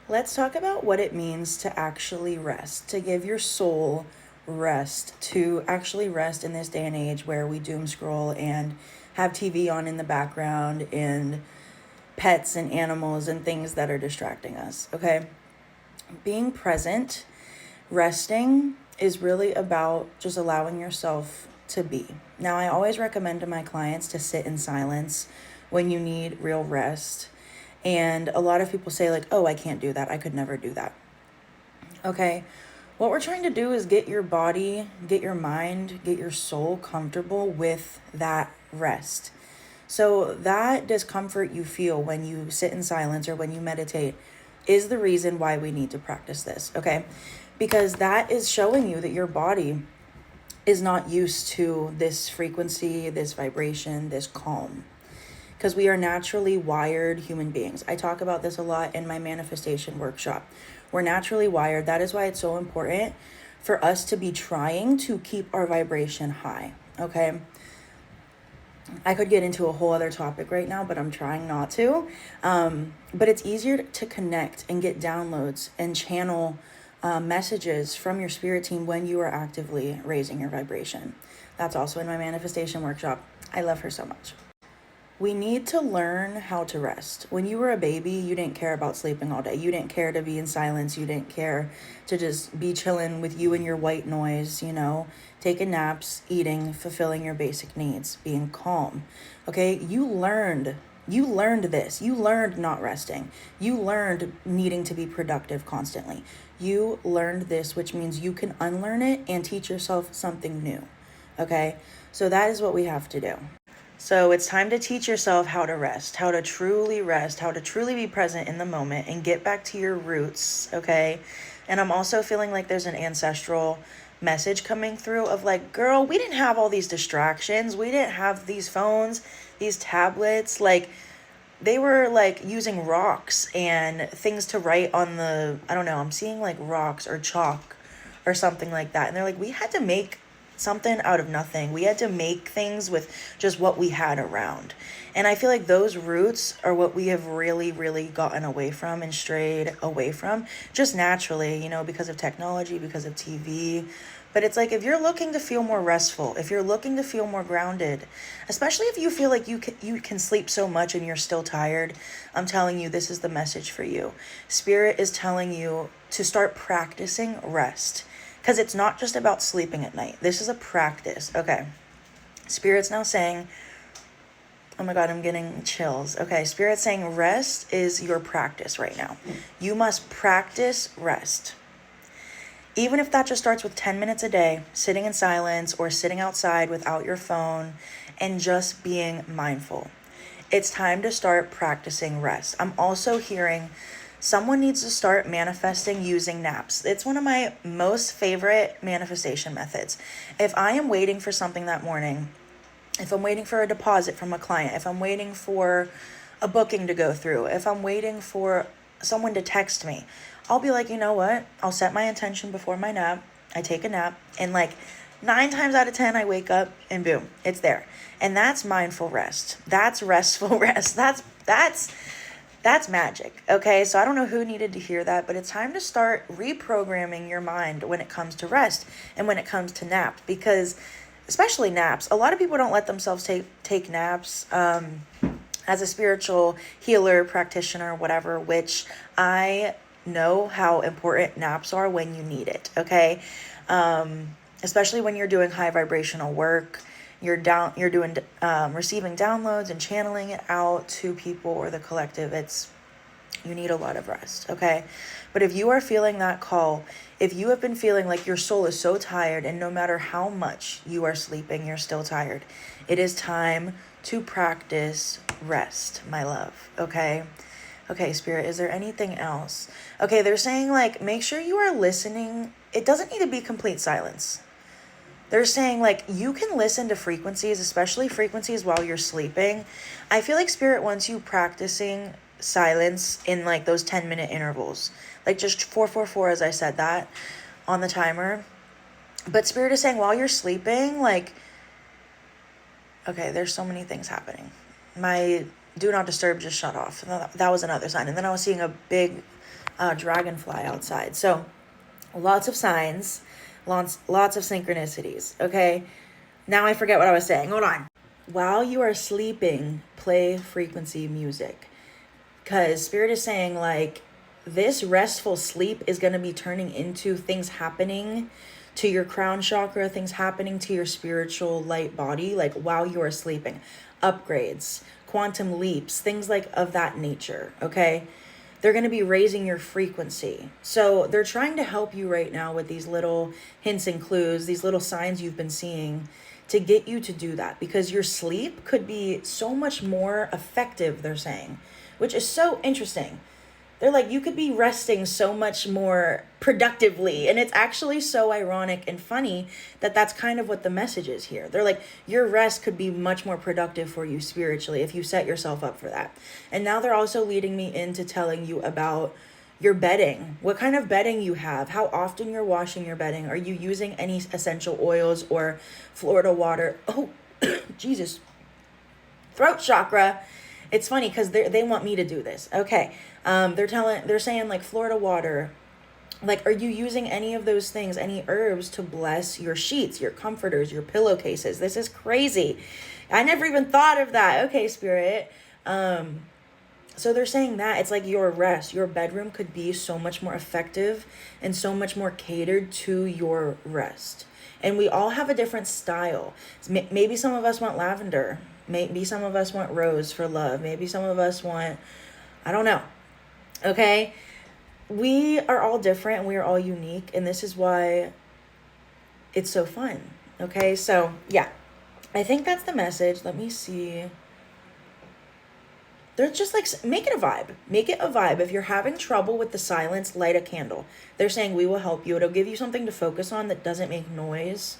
Let's talk about what it means to actually rest, to give your soul rest, to actually rest in this day and age where we doom scroll and have TV on in the background and pets and animals and things that are distracting us. Okay. Being present, resting is really about just allowing yourself to be. Now, I always recommend to my clients to sit in silence when you need real rest. And a lot of people say, like, oh, I can't do that. I could never do that. Okay. What we're trying to do is get your body, get your mind, get your soul comfortable with that rest. So, that discomfort you feel when you sit in silence or when you meditate is the reason why we need to practice this. Okay. Because that is showing you that your body is not used to this frequency, this vibration, this calm. Because we are naturally wired human beings. I talk about this a lot in my manifestation workshop. We're naturally wired. That is why it's so important for us to be trying to keep our vibration high. Okay. I could get into a whole other topic right now, but I'm trying not to. But it's easier to connect and get downloads and channel messages from your spirit team when you are actively raising your vibration. That's also in my manifestation workshop. I love her so much. We need to learn how to rest. When you were a baby, you didn't care about sleeping all day. You didn't care to be in silence. You didn't care to just be chilling with you and your white noise, taking naps, eating, fulfilling your basic needs, being calm. Okay? You learned this. You learned not resting. You learned needing to be productive constantly. You learned this, which means you can unlearn it and teach yourself something new. Okay? So that is what we have to do. So it's time to teach yourself how to rest, how to truly rest, how to truly be present in the moment and get back to your roots, okay? And I'm also feeling like there's an ancestral message coming through of like, girl, we didn't have all these distractions. We didn't have these phones, these tablets. Like, they were like using rocks and things to write on I don't know, I'm seeing like rocks or chalk or something like that. And they're like, we had to make something out of nothing. We had to make things with just what we had around. And I feel like those roots are what we have really, really gotten away from and strayed away from just naturally, because of technology, because of TV. But it's like, if you're looking to feel more restful, if you're looking to feel more grounded, especially if you feel like you can sleep so much and you're still tired, I'm telling you, this is the message for you. Spirit is telling you to start practicing rest. Because it's not just about sleeping at night. This is a practice. Okay. Spirit's now saying, oh my God, I'm getting chills. Okay. Spirit's saying rest is your practice right now. You must practice rest. Even if that just starts with 10 minutes a day, sitting in silence or sitting outside without your phone and just being mindful. It's time to start practicing rest. I'm also hearing someone needs to start manifesting using naps. It's one of my most favorite manifestation methods. If I am waiting for something that morning, if I'm waiting for a deposit from a client, if I'm waiting for a booking to go through, if I'm waiting for someone to text me, I'll be like, you know what? I'll set my intention before my nap. I take a nap and like 9 times out of 10, I wake up and boom, it's there. And that's mindful rest. That's restful rest. That's magic, okay? So I don't know who needed to hear that, but it's time to start reprogramming your mind when it comes to rest and when it comes to naps, because especially naps, a lot of people don't let themselves take naps. As a spiritual healer, practitioner, whatever, which I know how important naps are when you need it, okay? Especially when you're doing high vibrational work. You're doing receiving downloads and channeling it out to people or the collective. You need a lot of rest, okay? But if you are feeling that call, if you have been feeling like your soul is so tired and no matter how much you are sleeping, you're still tired, it is time to practice rest, my love, okay? Okay, Spirit, is there anything else? Okay, they're saying like, make sure you are listening. It doesn't need to be complete silence. They're saying like you can listen to frequencies, especially frequencies while you're sleeping. I feel like Spirit wants you practicing silence in like those 10-minute intervals. Like just 444 as I said that on the timer. But Spirit is saying while you're sleeping, like, okay, there's so many things happening. My do not disturb just shut off. That was another sign. And then I was seeing a big dragonfly outside. So lots of signs, lots of synchronicities. Okay. Now I forget what I was saying. Hold on. While you are sleeping, play frequency music. Because Spirit is saying, like, this restful sleep is going to be turning into things happening to your crown chakra, things happening to your spiritual light body, like while you are sleeping. Upgrades, quantum leaps, things like of that nature, okay? They're going to be raising your frequency. So they're trying to help you right now with these little hints and clues, these little signs you've been seeing to get you to do that, because your sleep could be so much more effective, they're saying, which is so interesting. They're like, you could be resting so much more productively. And it's actually so ironic and funny that that's kind of what the message is here. They're like, your rest could be much more productive for you spiritually if you set yourself up for that. And now they're also leading me into telling you about your bedding, what kind of bedding you have, how often you're washing your bedding. Are you using any essential oils or Florida water? Oh, Jesus. Throat chakra. It's funny because they want me to do this. Okay. They're saying like Florida water. Like, are you using any of those things, any herbs to bless your sheets, your comforters, your pillowcases? This is crazy. I never even thought of that. Okay, Spirit. So they're saying that it's like your rest, your bedroom could be so much more effective and so much more catered to your rest. And we all have a different style. Maybe some of us want lavender. Maybe some of us want rose for love. Maybe some of us want, I don't know. Okay? We are all different and we are all unique. And this is why it's so fun. Okay? So, yeah. I think that's the message. Let me see. They're just like, make it a vibe. Make it a vibe. If you're having trouble with the silence, light a candle. They're saying we will help you. It'll give you something to focus on that doesn't make noise.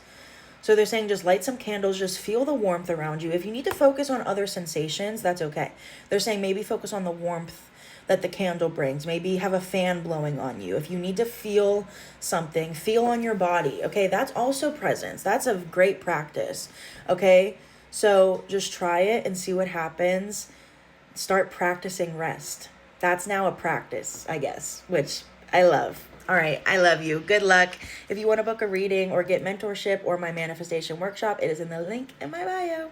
So they're saying just light some candles, just feel the warmth around you. If you need to focus on other sensations, that's okay. They're saying maybe focus on the warmth that the candle brings. Maybe have a fan blowing on you. If you need to feel something, feel on your body. Okay, that's also presence. That's a great practice. Okay, so just try it and see what happens. Start practicing rest. That's now a practice, I guess, which I love. All right, I love you. Good luck. If you want to book a reading or get mentorship or my manifestation workshop, it is in the link in my bio.